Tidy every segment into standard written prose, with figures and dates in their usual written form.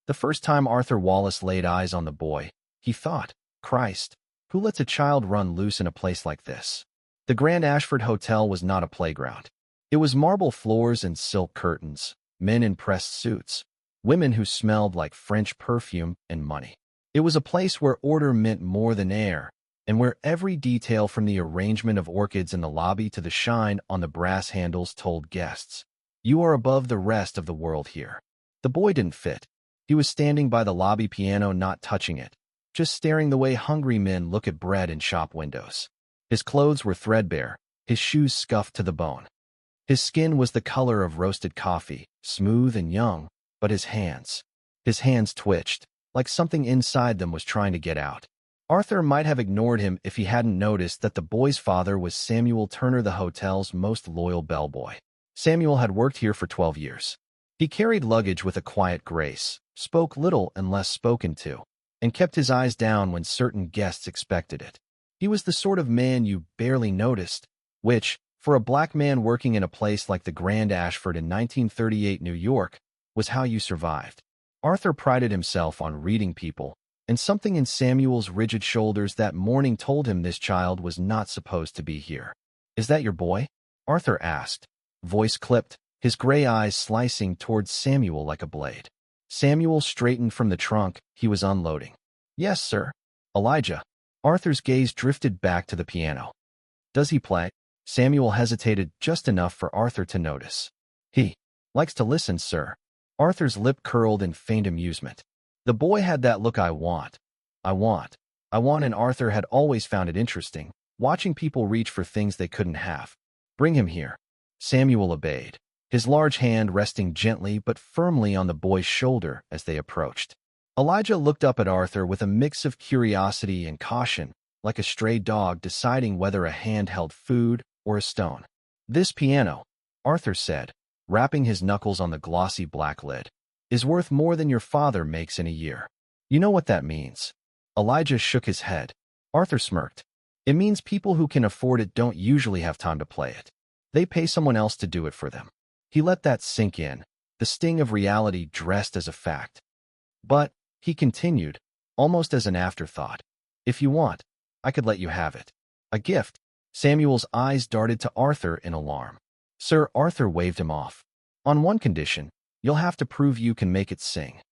The first time Arthur Wallace laid eyes on the boy, he thought, Christ, who lets a child run loose in a place like this? The Grand Ashford Hotel was not a playground. It was marble floors and silk curtains, men in pressed suits, women who smelled like French perfume and money. It was a place where order meant more than air, and where every detail from the arrangement of orchids in the lobby to the shine on the brass handles told guests, you are above the rest of the world here. The boy didn't fit. He was standing by the lobby piano, not touching it, just staring the way hungry men look at bread in shop windows. His clothes were threadbare, his shoes scuffed to the bone. His skin was the color of roasted coffee, smooth and young, but his hands twitched, like something inside them was trying to get out. Arthur might have ignored him if he hadn't noticed that the boy's father was Samuel Turner, the hotel's most loyal bellboy. Samuel had worked here for 12 years. He carried luggage with a quiet grace, spoke little unless spoken to, and kept his eyes down when certain guests expected it. He was the sort of man you barely noticed, which, for a black man working in a place like the Grand Ashford in 1938 New York, was how you survived. Arthur prided himself on reading people, and something in Samuel's rigid shoulders that morning told him this child was not supposed to be here. Is that your boy? Arthur asked, voice clipped, his gray eyes slicing towards Samuel like a blade. Samuel straightened from the trunk he was unloading. Yes, sir. Elijah. Arthur's gaze drifted back to the piano. Does he play? Samuel hesitated just enough for Arthur to notice. He likes to listen, sir. Arthur's lip curled in faint amusement. The boy had that look I want, and Arthur had always found it interesting, watching people reach for things they couldn't have. Bring him here. Samuel obeyed, his large hand resting gently but firmly on the boy's shoulder as they approached. Elijah looked up at Arthur with a mix of curiosity and caution, like a stray dog deciding whether a hand held food or a stone. This piano, Arthur said, rapping his knuckles on the glossy black lid, is worth more than your father makes in a year. You know what that means? Elijah shook his head. Arthur smirked. It means people who can afford it don't usually have time to play it. They pay someone else to do it for them. He let that sink in, the sting of reality dressed as a fact. But, he continued, almost as an afterthought, if you want, I could let you have it. A gift. Samuel's eyes darted to Arthur in alarm. Sir, Arthur waved him off. On one condition, you'll have to prove you can make it sing.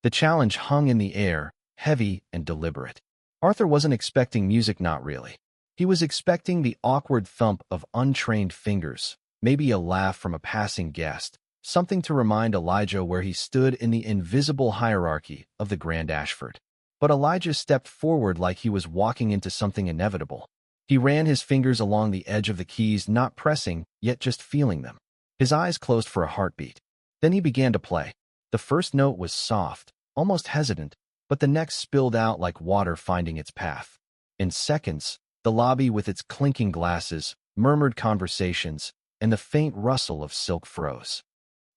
The challenge hung in the air, heavy and deliberate. Arthur wasn't expecting music, not really. He was expecting the awkward thump of untrained fingers, maybe a laugh from a passing guest, something to remind Elijah where he stood in the invisible hierarchy of the Grand Ashford. But Elijah stepped forward like he was walking into something inevitable. He ran his fingers along the edge of the keys, not pressing, yet just feeling them. His eyes closed for a heartbeat. Then he began to play. The first note was soft, almost hesitant, but the next spilled out like water finding its path. In seconds, the lobby with its clinking glasses, murmured conversations, and the faint rustle of silk froze.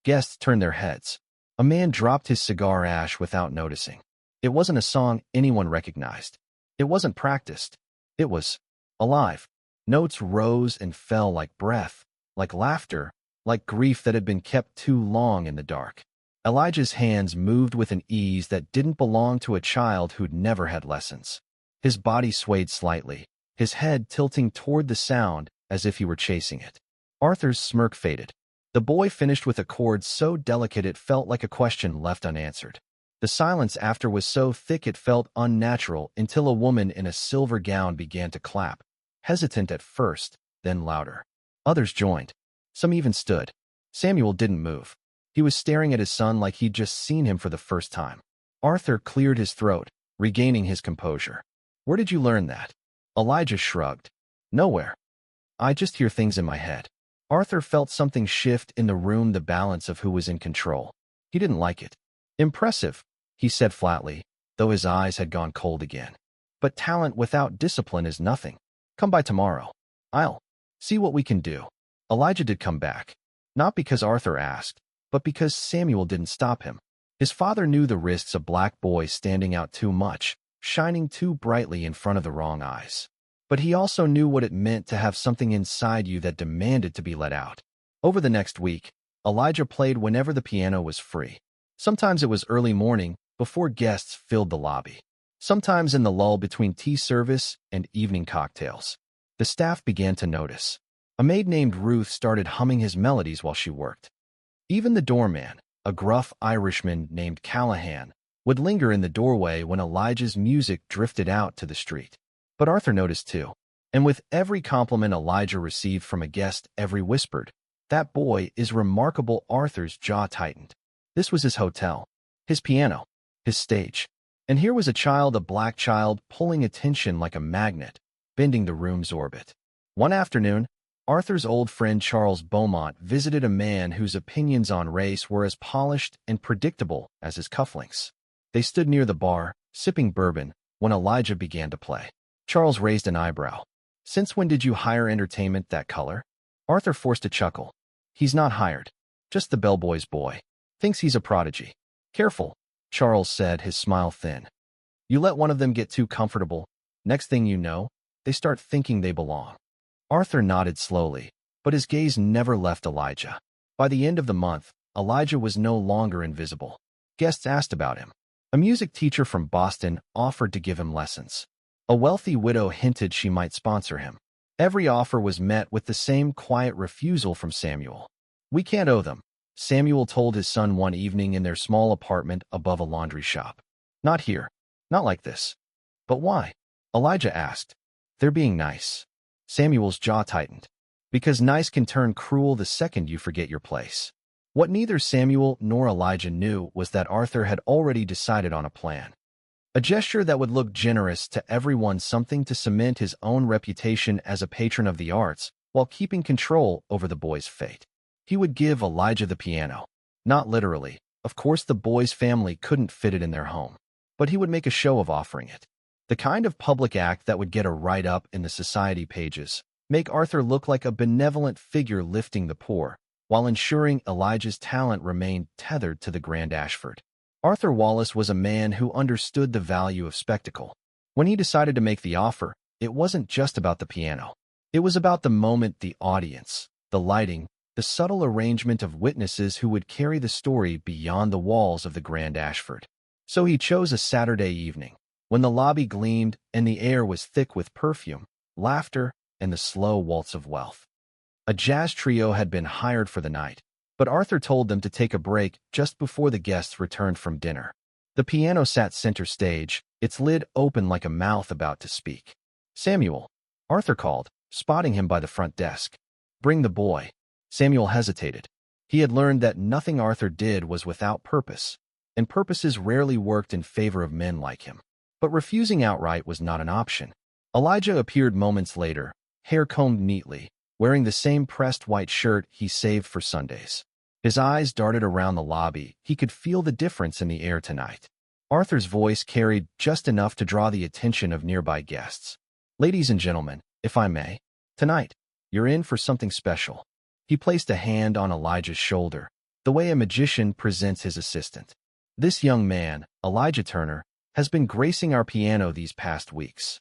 Guests turned their heads. A man dropped his cigar ash without noticing. It wasn't a song anyone recognized. It wasn't practiced. It was alive. Notes rose and fell like breath, like laughter, like grief that had been kept too long in the dark. Elijah's hands moved with an ease that didn't belong to a child who'd never had lessons. His body swayed slightly, his head tilting toward the sound as if he were chasing it. Arthur's smirk faded. The boy finished with a chord so delicate it felt like a question left unanswered. The silence after was so thick it felt unnatural until a woman in a silver gown began to clap, hesitant at first, then louder. Others joined. Some even stood. Samuel didn't move. He was staring at his son like he'd just seen him for the first time. Arthur cleared his throat, regaining his composure. Where did you learn that? Elijah shrugged. Nowhere. I just hear things in my head. Arthur felt something shift in the room, the balance of who was in control. He didn't like it. Impressive, he said flatly, though his eyes had gone cold again. But talent without discipline is nothing. Come by tomorrow. I'll see what we can do. Elijah did come back. Not because Arthur asked, but because Samuel didn't stop him. His father knew the risks of black boys standing out too much, shining too brightly in front of the wrong eyes. But he also knew what it meant to have something inside you that demanded to be let out. Over the next week, Elijah played whenever the piano was free. Sometimes it was early morning, before guests filled the lobby. Sometimes in the lull between tea service and evening cocktails, the staff began to notice. A maid named Ruth started humming his melodies while she worked. Even the doorman, a gruff Irishman named Callahan, would linger in the doorway when Elijah's music drifted out to the street. But Arthur noticed too, and with every compliment Elijah received from a guest, every whispered, "That boy is remarkable." Arthur's jaw tightened. This was his hotel, his piano, his stage. And here was a black child, pulling attention like a magnet, bending the room's orbit. One afternoon, Arthur's old friend Charles Beaumont visited a man whose opinions on race were as polished and predictable as his cufflinks. They stood near the bar, sipping bourbon, when Elijah began to play. Charles raised an eyebrow. "Since when did you hire entertainment that color?" Arthur forced a chuckle. "He's not hired. Just the Bellboy's boy. Thinks he's a prodigy." "Careful," Charles said, his smile thin. "You let one of them get too comfortable. Next thing you know, they start thinking they belong." Arthur nodded slowly, but his gaze never left Elijah. By the end of the month, Elijah was no longer invisible. Guests asked about him. A music teacher from Boston offered to give him lessons. A wealthy widow hinted she might sponsor him. Every offer was met with the same quiet refusal from Samuel. "We can't owe them," Samuel told his son one evening in their small apartment above a laundry shop. "Not here. Not like this." "But why?" Elijah asked. "They're being nice." Samuel's jaw tightened. "Because nice can turn cruel the second you forget your place." What neither Samuel nor Elijah knew was that Arthur had already decided on a plan. A gesture that would look generous to everyone, something to cement his own reputation as a patron of the arts while keeping control over the boy's fate. He would give Elijah the piano. Not literally. Of course, the boy's family couldn't fit it in their home. But he would make a show of offering it. The kind of public act that would get a write-up in the society pages, make Arthur look like a benevolent figure lifting the poor, while ensuring Elijah's talent remained tethered to the Grand Ashford. Arthur Wallace was a man who understood the value of spectacle. When he decided to make the offer, it wasn't just about the piano. It was about the moment, the audience, the lighting, the subtle arrangement of witnesses who would carry the story beyond the walls of the Grand Ashford. So he chose a Saturday evening, when the lobby gleamed and the air was thick with perfume, laughter, and the slow waltz of wealth. A jazz trio had been hired for the night, but Arthur told them to take a break just before the guests returned from dinner. The piano sat center stage, its lid open like a mouth about to speak. "Samuel," Arthur called, spotting him by the front desk. "Bring the boy." Samuel hesitated. He had learned that nothing Arthur did was without purpose, and purposes rarely worked in favor of men like him. But refusing outright was not an option. Elijah appeared moments later, hair combed neatly, wearing the same pressed white shirt he saved for Sundays. His eyes darted around the lobby. He could feel the difference in the air tonight. Arthur's voice carried just enough to draw the attention of nearby guests. "Ladies and gentlemen, if I may, tonight, you're in for something special." He placed a hand on Elijah's shoulder, the way a magician presents his assistant. "This young man, Elijah Turner, has been gracing our piano these past weeks.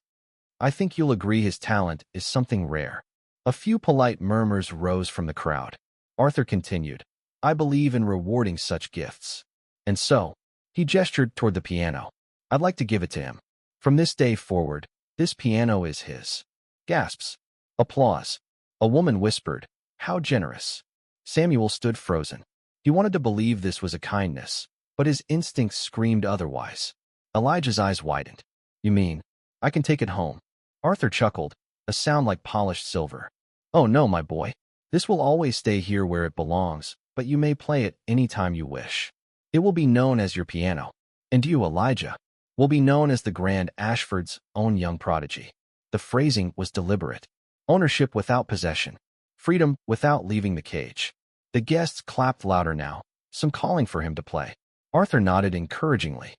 I think you'll agree his talent is something rare." A few polite murmurs rose from the crowd. Arthur continued, "I believe in rewarding such gifts. And so," he gestured toward the piano, "I'd like to give it to him. From this day forward, this piano is his." Gasps. Applause. A woman whispered, "How generous." Samuel stood frozen. He wanted to believe this was a kindness, but his instincts screamed otherwise. Elijah's eyes widened. "You mean, I can take it home?" Arthur chuckled, a sound like polished silver. "Oh no, my boy. This will always stay here where it belongs, but you may play it any time you wish. It will be known as your piano. And you, Elijah, will be known as the Grand Ashford's own young prodigy." The phrasing was deliberate. Ownership without possession. Freedom without leaving the cage. The guests clapped louder now, some calling for him to play. Arthur nodded encouragingly.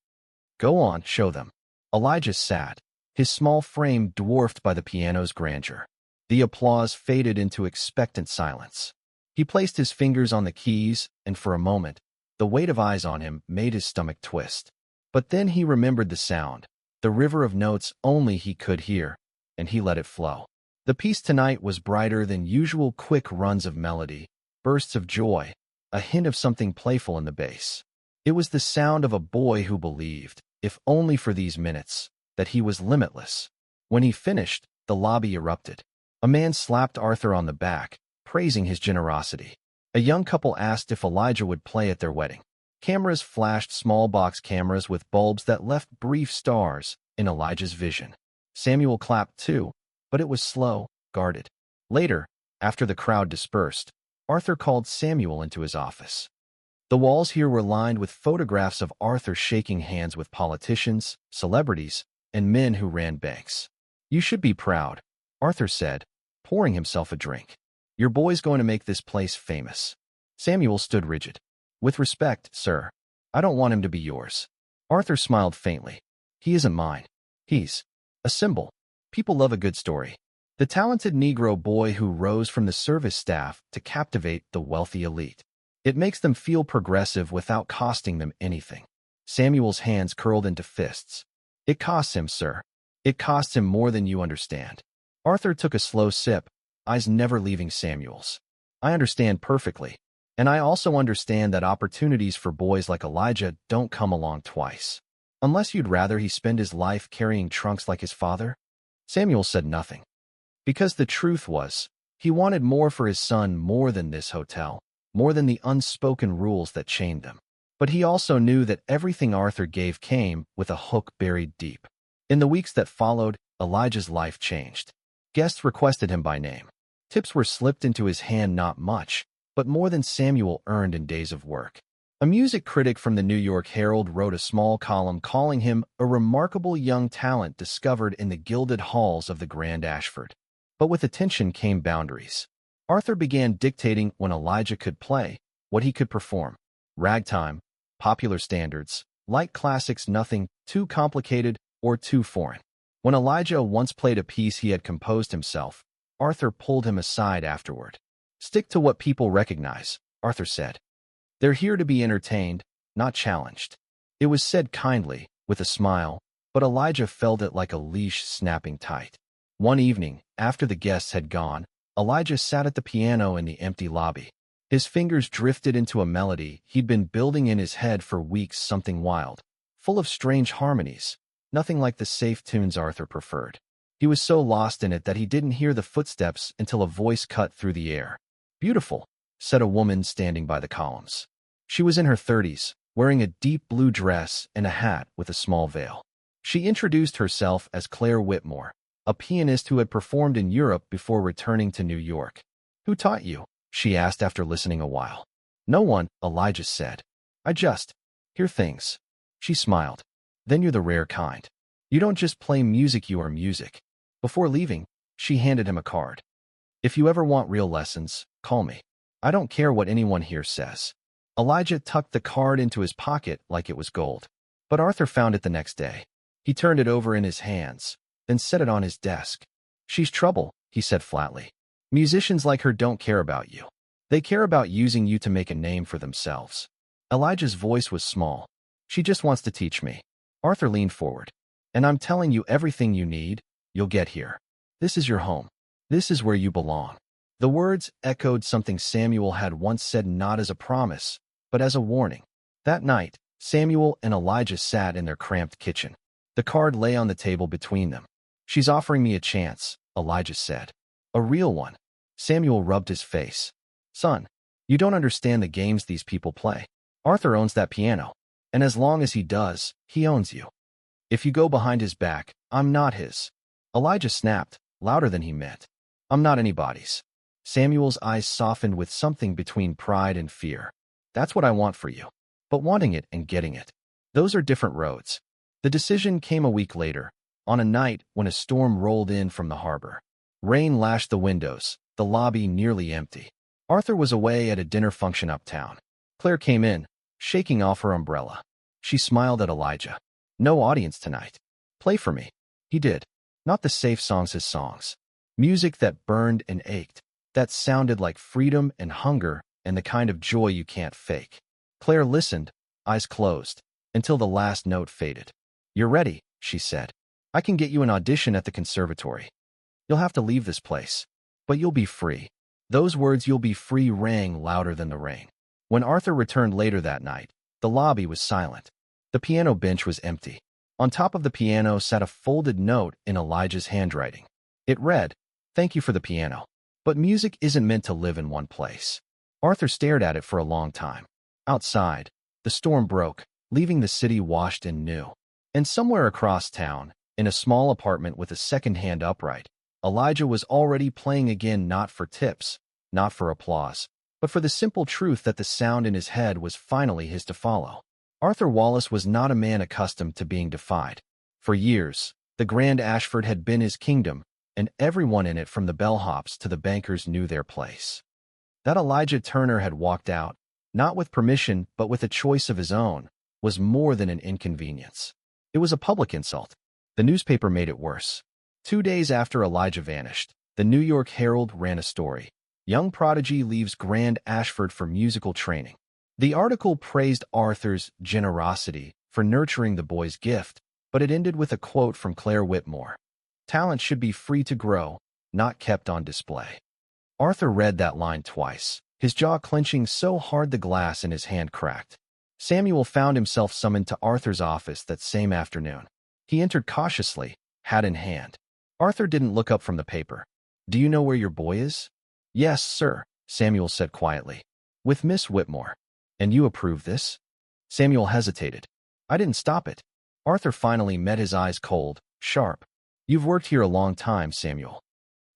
"Go on, show them." Elijah sat, his small frame dwarfed by the piano's grandeur. The applause faded into expectant silence. He placed his fingers on the keys, and for a moment, the weight of eyes on him made his stomach twist. But then he remembered the sound, the river of notes only he could hear, and he let it flow. The piece tonight was brighter than usual, quick runs of melody, bursts of joy, a hint of something playful in the bass. It was the sound of a boy who believed, if only for these minutes, that he was limitless. When he finished, the lobby erupted. A man slapped Arthur on the back, praising his generosity. A young couple asked if Elijah would play at their wedding. Cameras flashed, small box cameras with bulbs that left brief stars in Elijah's vision. Samuel clapped too, but it was slow, guarded. Later, after the crowd dispersed, Arthur called Samuel into his office. The walls here were lined with photographs of Arthur shaking hands with politicians, celebrities, and men who ran banks. "You should be proud," Arthur said, pouring himself a drink. "Your boy's going to make this place famous." Samuel stood rigid. "With respect, sir, I don't want him to be yours." Arthur smiled faintly. "He isn't mine. He's a symbol. People love a good story." The talented Negro boy who rose from the service staff to captivate the wealthy elite. It makes them feel progressive without costing them anything. Samuel's hands curled into fists. "It costs him, sir. It costs him more than you understand." Arthur took a slow sip, eyes never leaving Samuel's. "I understand perfectly. And I also understand that opportunities for boys like Elijah don't come along twice. Unless you'd rather he spend his life carrying trunks like his father?" Samuel said nothing. Because the truth was, he wanted more for his son, more than this hotel, more than the unspoken rules that chained them. But he also knew that everything Arthur gave came with a hook buried deep. In the weeks that followed, Elijah's life changed. Guests requested him by name. Tips were slipped into his hand, not much, but more than Samuel earned in days of work. A music critic from the New York Herald wrote a small column calling him a remarkable young talent discovered in the gilded halls of the Grand Ashford. But with attention came boundaries. Arthur began dictating when Elijah could play, what he could perform. Ragtime, popular standards, light classics, nothing too complicated or too foreign. When Elijah once played a piece he had composed himself, Arthur pulled him aside afterward. "Stick to what people recognize," Arthur said. "They're here to be entertained, not challenged." It was said kindly, with a smile, but Elijah felt it like a leash snapping tight. One evening, after the guests had gone, Elijah sat at the piano in the empty lobby. His fingers drifted into a melody he'd been building in his head for weeks, something wild, full of strange harmonies, nothing like the safe tunes Arthur preferred. He was so lost in it that he didn't hear the footsteps until a voice cut through the air. "Beautiful," said a woman standing by the columns. She was in her 30s, wearing a deep blue dress and a hat with a small veil. She introduced herself as Claire Whitmore, a pianist who had performed in Europe before returning to New York. "Who taught you?" she asked after listening a while. "No one," Elijah said. "I just hear things." She smiled. "Then you're the rare kind. You don't just play music, you are music." Before leaving, she handed him a card. "If you ever want real lessons, call me. I don't care what anyone here says." Elijah tucked the card into his pocket like it was gold. But Arthur found it the next day. He turned it over in his hands, then set it on his desk. "She's trouble," he said flatly. "Musicians like her don't care about you. They care about using you to make a name for themselves." Elijah's voice was small. "She just wants to teach me." Arthur leaned forward. "And I'm telling you everything you need, you'll get here. This is your home. This is where you belong." The words echoed something Samuel had once said, not as a promise, but as a warning. That night, Samuel and Elijah sat in their cramped kitchen. The card lay on the table between them. "She's offering me a chance," Elijah said. "A real one." Samuel rubbed his face. "Son, you don't understand the games these people play. Arthur owns that piano, and as long as he does, he owns you. If you go behind his back, I'm not his." Elijah snapped, louder than he meant. "I'm not anybody's." Samuel's eyes softened with something between pride and fear. "That's what I want for you. But wanting it and getting it, those are different roads." The decision came a week later, on a night when a storm rolled in from the harbor. Rain lashed the windows, the lobby nearly empty. Arthur was away at a dinner function uptown. Claire came in, shaking off her umbrella. She smiled at Elijah. "No audience tonight. Play for me." He did. Not the safe songs, his songs. Music that burned and ached, that sounded like freedom and hunger and the kind of joy you can't fake. Claire listened, eyes closed, until the last note faded. "You're ready," she said. "I can get you an audition at the conservatory. You'll have to leave this place, but you'll be free." Those words, "you'll be free," rang louder than the rain. When Arthur returned later that night, The lobby was silent. The piano bench was empty. On top of the piano sat a folded note in Elijah's handwriting. It read, "Thank you for the piano. But music isn't meant to live in one place." Arthur stared at it for a long time. Outside, the storm broke, leaving the city washed in new. And somewhere across town, in a small apartment with a second-hand upright, Elijah was already playing again, not for tips, not for applause, but for the simple truth that the sound in his head was finally his to follow. Arthur Wallace was not a man accustomed to being defied. For years, the Grand Ashford had been his kingdom, and everyone in it from the bellhops to the bankers knew their place. That Elijah Turner had walked out, not with permission but with a choice of his own, was more than an inconvenience. It was a public insult. The newspaper made it worse. 2 days after Elijah vanished, the New York Herald ran a story. "Young prodigy leaves Grand Ashford for musical training." The article praised Arthur's generosity for nurturing the boy's gift, but it ended with a quote from Claire Whitmore. "Talent should be free to grow, not kept on display." Arthur read that line twice, his jaw clenching so hard the glass in his hand cracked. Samuel found himself summoned to Arthur's office that same afternoon. He entered cautiously, hat in hand. Arthur didn't look up from the paper. "Do you know where your boy is?" "Yes, sir," Samuel said quietly. "With Miss Whitmore." "And you approve this?" Samuel hesitated. "I didn't stop it." Arthur finally met his eyes cold, sharp. "You've worked here a long time, Samuel.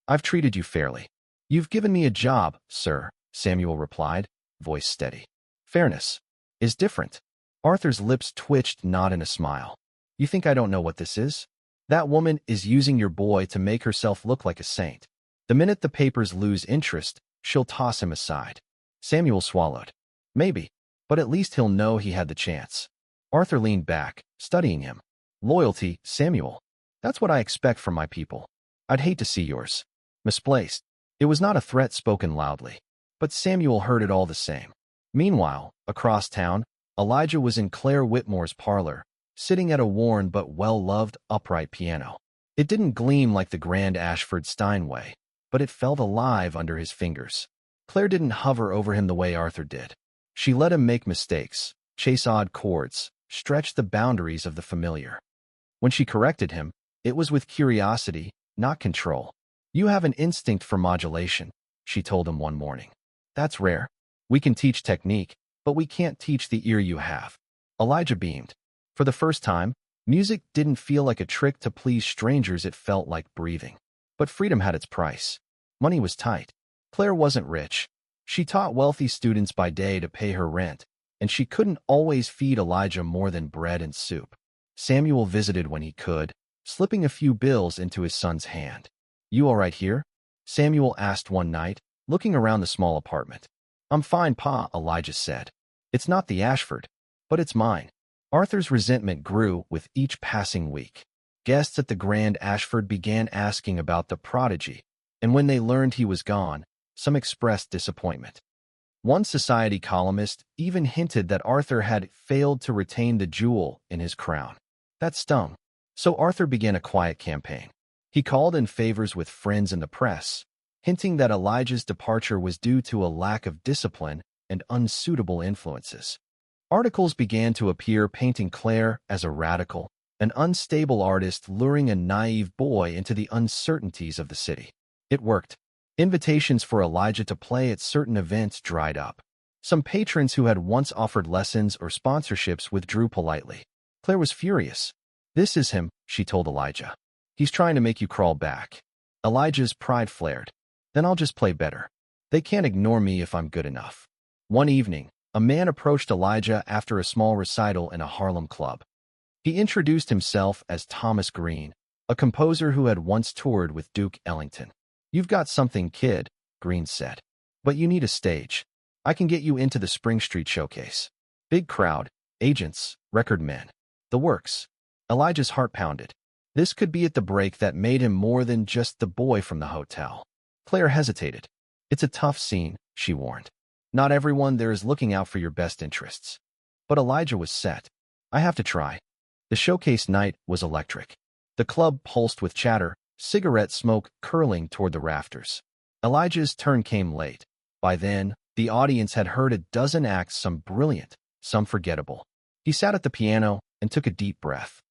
I've treated you fairly." "You've given me a job, sir," Samuel replied, voice steady. "Fairness is different." Arthur's lips twitched, not in a smile. "You think I don't know what this is? That woman is using your boy to make herself look like a saint. The minute the papers lose interest, she'll toss him aside." Samuel swallowed. "Maybe, but at least he'll know he had the chance." Arthur leaned back, studying him. "Loyalty, Samuel. That's what I expect from my people. I'd hate to see yours misplaced." It was not a threat spoken loudly, but Samuel heard it all the same. Meanwhile, across town, Elijah was in Claire Whitmore's parlor, sitting at a worn but well-loved upright piano. It didn't gleam like the Grand Ashford Steinway, but it felt alive under his fingers. Claire didn't hover over him the way Arthur did. She let him make mistakes, chase odd chords, stretch the boundaries of the familiar. When she corrected him, it was with curiosity, not control. "You have an instinct for modulation," she told him one morning. "That's rare. We can teach technique, but we can't teach the ear you have." Elijah beamed. For the first time, music didn't feel like a trick to please strangers, it felt like breathing. But freedom had its price. Money was tight. Claire wasn't rich. She taught wealthy students by day to pay her rent, and she couldn't always feed Elijah more than bread and soup. Samuel visited when he could, slipping a few bills into his son's hand. "You all right here?" Samuel asked one night, looking around the small apartment. "I'm fine, Pa," Elijah said. "It's not the Ashford, but it's mine." Arthur's resentment grew with each passing week. Guests at the Grand Ashford began asking about the prodigy, and when they learned he was gone, some expressed disappointment. One society columnist even hinted that Arthur had failed to retain the jewel in his crown. That stung. So Arthur began a quiet campaign. He called in favors with friends in the press, hinting that Elijah's departure was due to a lack of discipline and unsuitable influences. Articles began to appear painting Claire as a radical, an unstable artist luring a naive boy into the uncertainties of the city. It worked. Invitations for Elijah to play at certain events dried up. Some patrons who had once offered lessons or sponsorships withdrew politely. Claire was furious. "This is him," she told Elijah. "He's trying to make you crawl back." Elijah's pride flared. "Then I'll just play better. They can't ignore me if I'm good enough." One evening, a man approached Elijah after a small recital in a Harlem club. He introduced himself as Thomas Green, a composer who had once toured with Duke Ellington. "You've got something, kid," Green said. "But you need a stage. I can get you into the Spring Street showcase. Big crowd, agents, record men. The works." Elijah's heart pounded. This could be at the break that made him more than just the boy from the hotel. Claire hesitated. "It's a tough scene," she warned. "Not everyone there is looking out for your best interests." But Elijah was set. "I have to try." The showcase night was electric. The club pulsed with chatter, cigarette smoke curling toward the rafters. Elijah's turn came late. By then, the audience had heard a dozen acts, some brilliant, some forgettable. He sat at the piano and took a deep breath.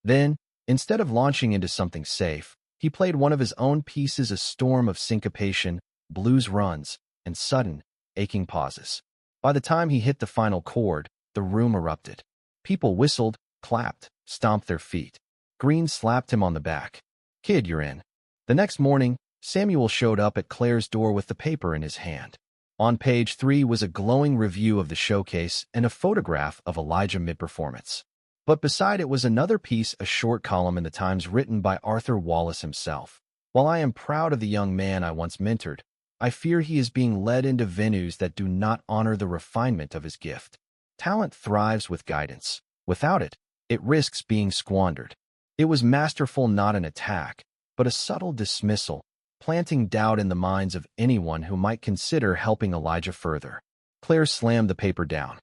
Then, instead of launching into something safe, he played one of his own pieces, a storm of syncopation, blues runs, and sudden, aching pauses. By the time he hit the final chord, the room erupted. People whistled, clapped, stomped their feet. Green slapped him on the back. "Kid, you're in." The next morning, Samuel showed up at Claire's door with the paper in his hand. On page 3 was a glowing review of the showcase and a photograph of Elijah mid-performance. But beside it was another piece, a short column in the Times written by Arthur Wallace himself. "While I am proud of the young man I once mentored, I fear he is being led into venues that do not honor the refinement of his gift. Talent thrives with guidance. Without it, it risks being squandered." It was masterful, not an attack, but a subtle dismissal, planting doubt in the minds of anyone who might consider helping Elijah further. Claire slammed the paper down.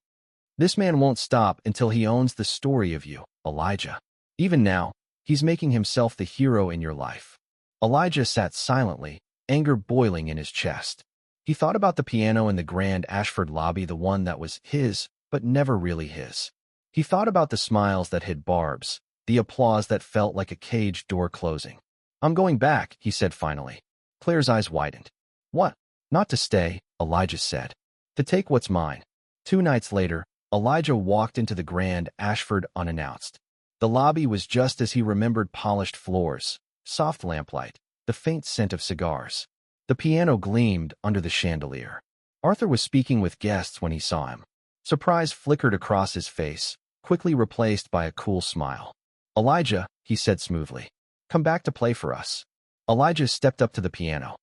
"This man won't stop until he owns the story of you, Elijah. Even now, he's making himself the hero in your life." Elijah sat silently, anger boiling in his chest. He thought about the piano in the grand Ashford lobby, the one that was his, but never really his. He thought about the smiles that hid barbs, the applause that felt like a caged door closing. "I'm going back," he said finally. Claire's eyes widened. "What?" "Not to stay," Elijah said. "To take what's mine." 2 nights later, Elijah walked into the grand Ashford unannounced. The lobby was just as he remembered: polished floors, soft lamplight, the faint scent of cigars. The piano gleamed under the chandelier. Arthur was speaking with guests when he saw him. Surprise flickered across his face, quickly replaced by a cool smile. "Elijah," he said smoothly, "come back to play for us." Elijah stepped up to the piano.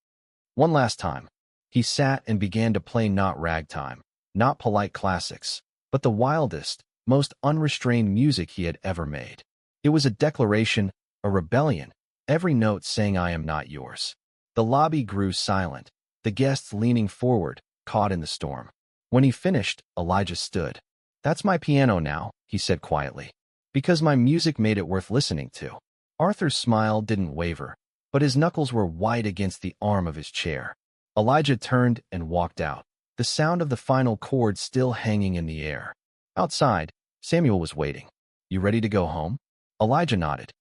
One last time. He sat and began to play, not ragtime, not polite classics, but the wildest, most unrestrained music he had ever made. It was a declaration, a rebellion, every note saying, "I am not yours." The lobby grew silent, the guests leaning forward, caught in the storm. When he finished, Elijah stood. "That's my piano now," he said quietly, "because my music made it worth listening to." Arthur's smile didn't waver, but his knuckles were white against the arm of his chair. Elijah turned and walked out, the sound of the final chord still hanging in the air. Outside, Samuel was waiting. "You ready to go home?" Elijah nodded.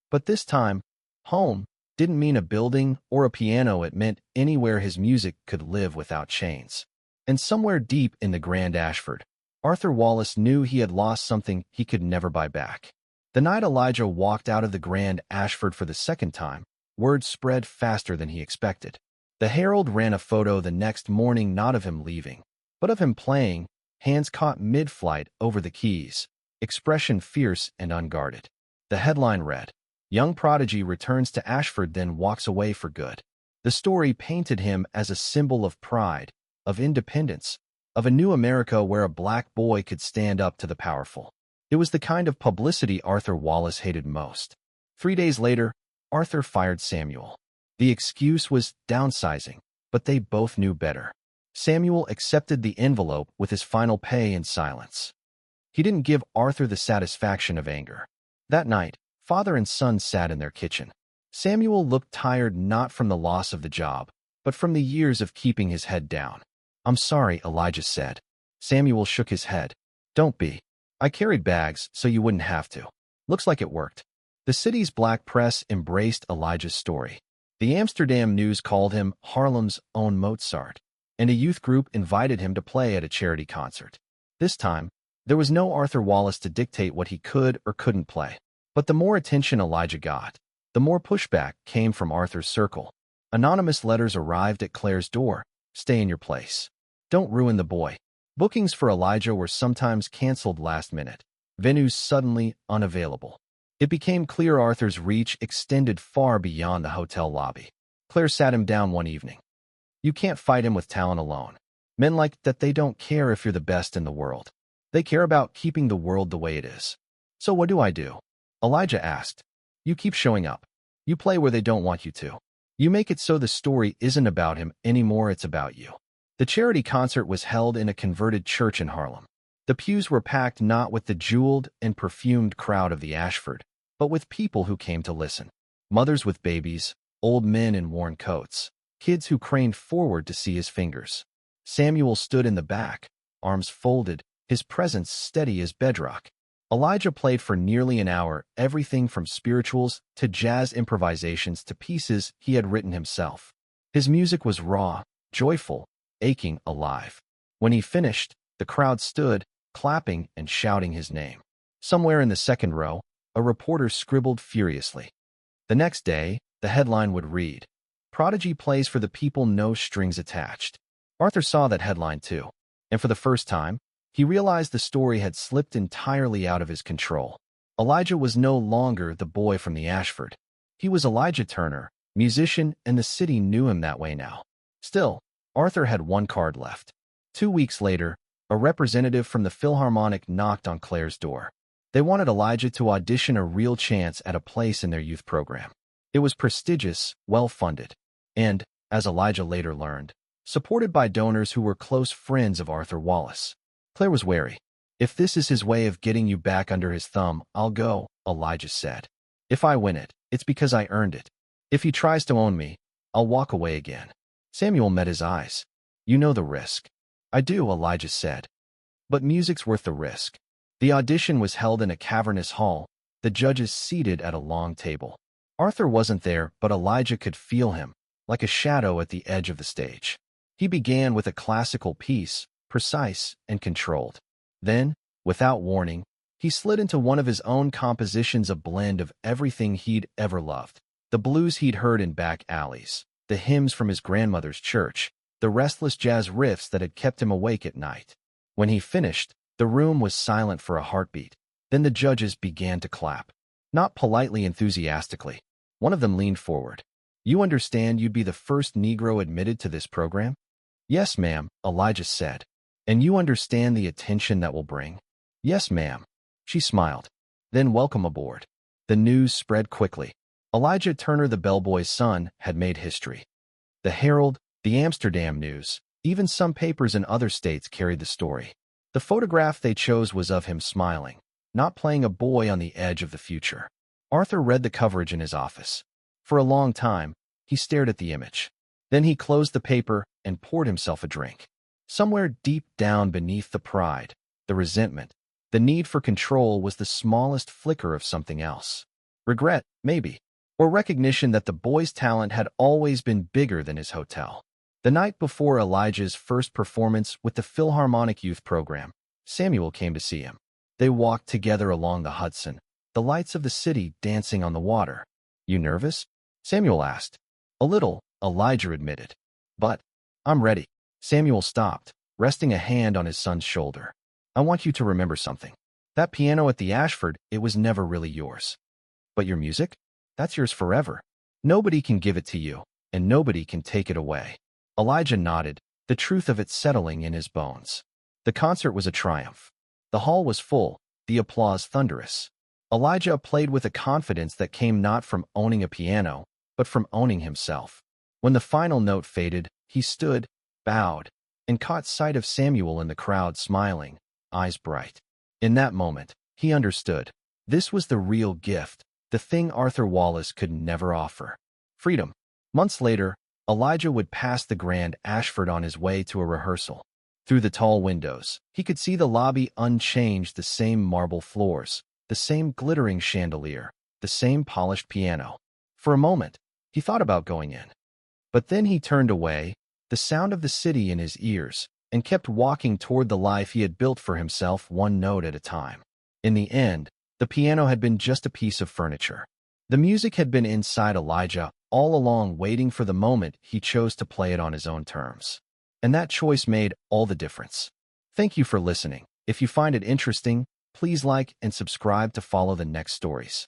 But this time, home didn't mean a building or a piano. It meant anywhere his music could live without chains. And somewhere deep in the grand Ashford, Arthur Wallace knew he had lost something he could never buy back. The night Elijah walked out of the grand Ashford for the second time, word spread faster than he expected. The Herald ran a photo the next morning, not of him leaving, but of him playing, hands caught mid-flight over the keys, expression fierce and unguarded. The headline read, "Young prodigy returns to Ashford, then walks away for good." The story painted him as a symbol of pride, of independence, of a new America where a black boy could stand up to the powerful. It was the kind of publicity Arthur Wallace hated most. 3 days later, Arthur fired Samuel. The excuse was downsizing, but they both knew better. Samuel accepted the envelope with his final pay in silence. He didn't give Arthur the satisfaction of anger. That night, father and son sat in their kitchen. Samuel looked tired, not from the loss of the job, but from the years of keeping his head down. "I'm sorry," Elijah said. Samuel shook his head. "Don't be. I carried bags so you wouldn't have to." Looks like it worked. The city's black press embraced Elijah's story. The Amsterdam News called him Harlem's own Mozart, and a youth group invited him to play at a charity concert. This time, there was no Arthur Wallace to dictate what he could or couldn't play. But the more attention Elijah got, the more pushback came from Arthur's circle. Anonymous letters arrived at Claire's door. "Stay in your place. Don't ruin the boy." Bookings for Elijah were sometimes canceled last minute, venues suddenly unavailable. It became clear Arthur's reach extended far beyond the hotel lobby. Claire sat him down one evening. "You can't fight him with talent alone. Men like that, they don't care if you're the best in the world. They care about keeping the world the way it is." "So what do I do?" Elijah asked. "You keep showing up. You play where they don't want you to. You make it so the story isn't about him anymore, it's about you." The charity concert was held in a converted church in Harlem. The pews were packed not with the jeweled and perfumed crowd of the Ashford, but with people who came to listen. Mothers with babies, old men in worn coats, kids who craned forward to see his fingers. Samuel stood in the back, arms folded, his presence steady as bedrock. Elijah played for nearly an hour, everything from spirituals to jazz improvisations to pieces he had written himself. His music was raw, joyful, aching, alive. When he finished, the crowd stood, clapping and shouting his name. Somewhere in the second row, a reporter scribbled furiously. The next day, the headline would read, "Prodigy plays for the people, no strings attached." Arthur saw that headline too, and for the first time, he realized the story had slipped entirely out of his control. Elijah was no longer the boy from the Ashford. He was Elijah Turner, musician, and the city knew him that way now. Still, Arthur had one card left. 2 weeks later, a representative from the Philharmonic knocked on Claire's door. They wanted Elijah to audition a real chance at a place in their youth program. It was prestigious, well-funded, and, as Elijah later learned, supported by donors who were close friends of Arthur Wallace. Claire was wary. "If this is his way of getting you back under his thumb, I'll go," Elijah said. "If I win it, it's because I earned it. If he tries to own me, I'll walk away again." Samuel met his eyes. "You know the risk." "I do," Elijah said. "But music's worth the risk." The audition was held in a cavernous hall, the judges seated at a long table. Arthur wasn't there, but Elijah could feel him, like a shadow at the edge of the stage. He began with a classical piece, precise and controlled. Then, without warning, he slid into one of his own compositions, a blend of everything he'd ever loved. The blues he'd heard in back alleys, the hymns from his grandmother's church, the restless jazz riffs that had kept him awake at night. When he finished, the room was silent for a heartbeat. Then the judges began to clap. Not politely, enthusiastically. One of them leaned forward. "You understand you'd be the first Negro admitted to this program?" "Yes, ma'am," Elijah said. "And you understand the attention that will bring?" "Yes, ma'am." She smiled. "Then welcome aboard." The news spread quickly. Elijah Turner, the bellboy's son, had made history. The Herald, the Amsterdam News, even some papers in other states carried the story. The photograph they chose was of him smiling, not playing a boy on the edge of the future. Arthur read the coverage in his office. For a long time, he stared at the image. Then he closed the paper and poured himself a drink. Somewhere deep down beneath the pride, the resentment, the need for control was the smallest flicker of something else. Regret, maybe, or recognition that the boy's talent had always been bigger than his hotel. The night before Elijah's first performance with the Philharmonic Youth Program, Samuel came to see him. They walked together along the Hudson, the lights of the city dancing on the water. "You nervous?" Samuel asked. "A little," Elijah admitted. "But I'm ready." Samuel stopped, resting a hand on his son's shoulder. "I want you to remember something. That piano at the Ashford, it was never really yours. But your music? That's yours forever. Nobody can give it to you, and nobody can take it away." Elijah nodded, the truth of it settling in his bones. The concert was a triumph. The hall was full, the applause thunderous. Elijah played with a confidence that came not from owning a piano, but from owning himself. When the final note faded, he stood, bowed, and caught sight of Samuel in the crowd smiling, eyes bright. In that moment, he understood. This was the real gift, the thing Arthur Wallace could never offer. Freedom. Months later, Elijah would pass the Grand Ashford on his way to a rehearsal. Through the tall windows, he could see the lobby unchanged, the same marble floors, the same glittering chandelier, the same polished piano. For a moment, he thought about going in. But then he turned away, the sound of the city in his ears, and kept walking toward the life he had built for himself, one note at a time. In the end, the piano had been just a piece of furniture. The music had been inside Elijah all along, waiting for the moment he chose to play it on his own terms. And that choice made all the difference. Thank you for listening. If you find it interesting, please like and subscribe to follow the next stories.